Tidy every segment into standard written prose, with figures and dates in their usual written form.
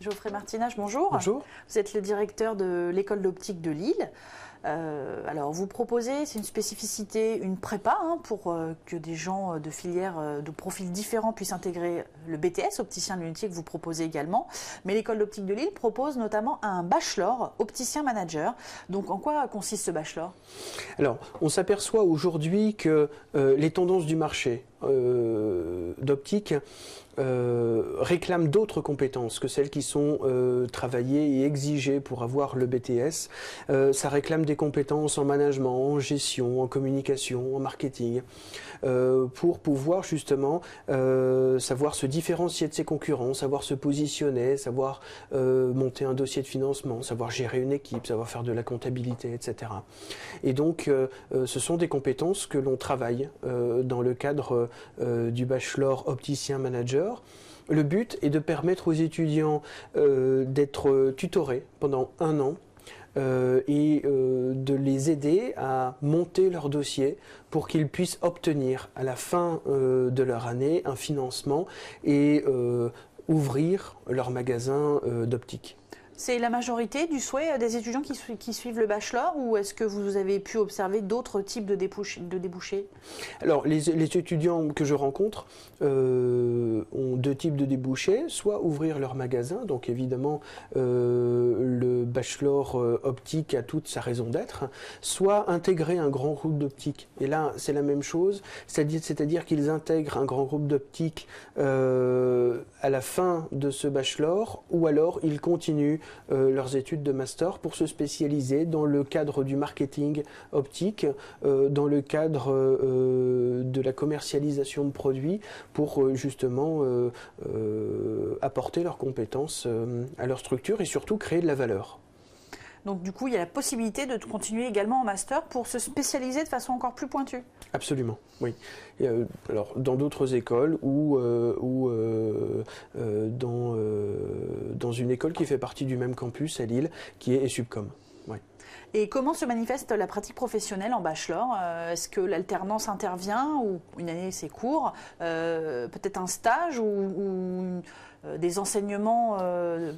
Geoffrey Martinage, bonjour. Bonjour. Vous êtes le directeur de l'école d'optique de Lille. Alors vous proposez, c'est une spécificité, une prépa pour que des gens de filières, de profils différents puissent intégrer le BTS, opticien lunetier, que vous proposez également. Mais l'école d'optique de Lille propose notamment un bachelor opticien manager. Donc en quoi consiste ce bachelor? Alors on s'aperçoit aujourd'hui que les tendances du marché d'optique réclament d'autres compétences que celles qui sont travaillées et exigées pour avoir le BTS. Ça réclame des compétences en management, en gestion, en communication, en marketing, pour pouvoir justement savoir se différencier de ses concurrents, savoir se positionner, savoir monter un dossier de financement, savoir gérer une équipe, savoir faire de la comptabilité, etc. Et donc ce sont des compétences que l'on travaille dans le cadre du bachelor opticien manager. Le but est de permettre aux étudiants d'être tutorés pendant 1 an et de les aider à monter leur dossier pour qu'ils puissent obtenir à la fin de leur année un financement et ouvrir leur magasin d'optique. C'est la majorité du souhait des étudiants qui suivent le bachelor, ou est-ce que vous avez pu observer d'autres types de débouchés? Alors les étudiants que je rencontre ont 2 types de débouchés, soit ouvrir leur magasin, donc évidemment le bachelor optique a toute sa raison d'être, soit intégrer un grand groupe d'optique. Et là c'est la même chose, c'est-à-dire qu'ils intègrent un grand groupe d'optique à la fin de ce bachelor, ou alors ils continuent leurs études de master pour se spécialiser dans le cadre du marketing optique, dans le cadre de la commercialisation de produits, pour justement apporter leurs compétences à leur structure et surtout créer de la valeur. Donc du coup, il y a la possibilité de continuer également en master pour se spécialiser de façon encore plus pointue. Absolument, oui. Alors dans d'autres écoles ou dans une école qui fait partie du même campus à Lille, qui est Subcom. Oui. Et comment se manifeste la pratique professionnelle en bachelor? Est-ce que l'alternance intervient, ou une année c'est court, peut-être un stage ou des enseignements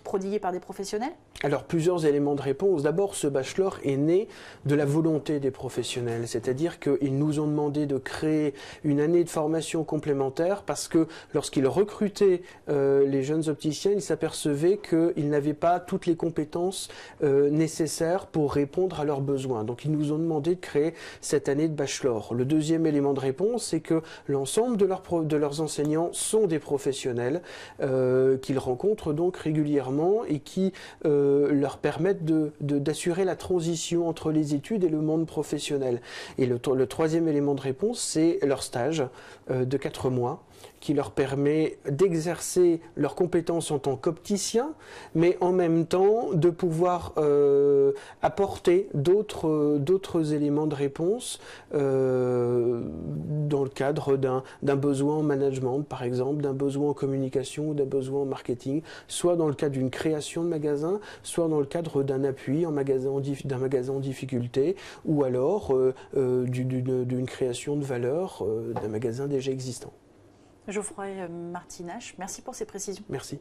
prodigués par des professionnels? Alors plusieurs éléments de réponse. D'abord, ce bachelor est né de la volonté des professionnels, c'est-à-dire qu'ils nous ont demandé de créer une année de formation complémentaire parce que lorsqu'ils recrutaient les jeunes opticiens, ils s'apercevaient qu'ils n'avaient pas toutes les compétences nécessaires pour répondre à leurs besoins. Donc ils nous ont demandé de créer cette année de bachelor. Le deuxième élément de réponse, c'est que l'ensemble de leurs enseignants sont des professionnels qu'ils rencontrent donc régulièrement et qui leur permettent d'assurer la transition entre les études et le monde professionnel. Et le troisième élément de réponse, c'est leur stage de 4 mois qui leur permet d'exercer leurs compétences en tant qu'opticien, mais en même temps de pouvoir apporter d'autres éléments de réponse dans le cadre d'un besoin en management, par exemple, d'un besoin en communication ou d'un besoin en marketing, soit dans le cadre d'une création de magasin, soit dans le cadre d'un appui d'un magasin en difficulté, ou alors d'une création de valeur d'un magasin déjà existant. Geoffrey Martinage, merci pour ces précisions. Merci.